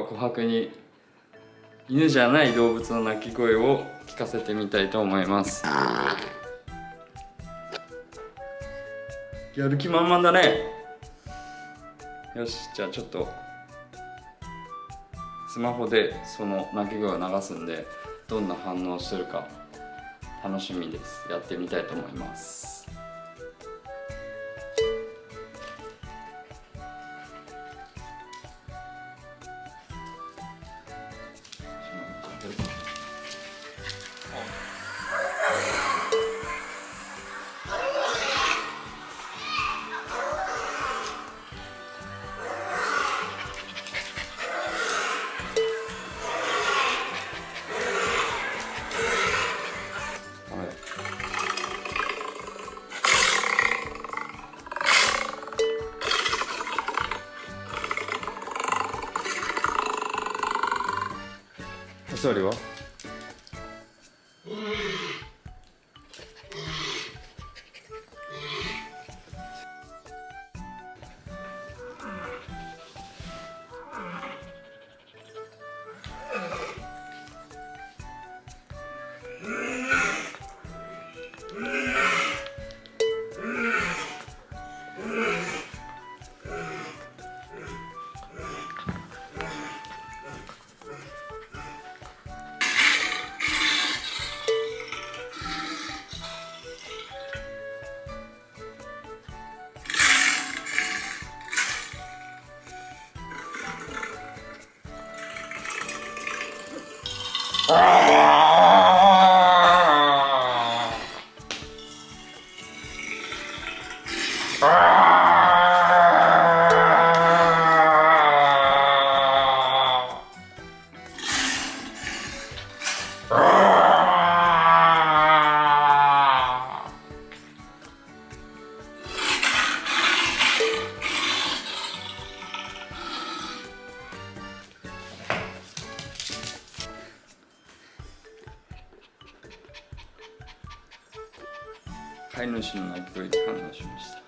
は琥珀に犬じゃない動物の鳴き声を聞かせてみたいと思います。やる気満々だね。よし、じゃあちょっとスマホでその鳴き声を流すんで、どんな反応するか楽しみです。やってみたいと思います。お座りは？飼い主の鳴き声に反応しました。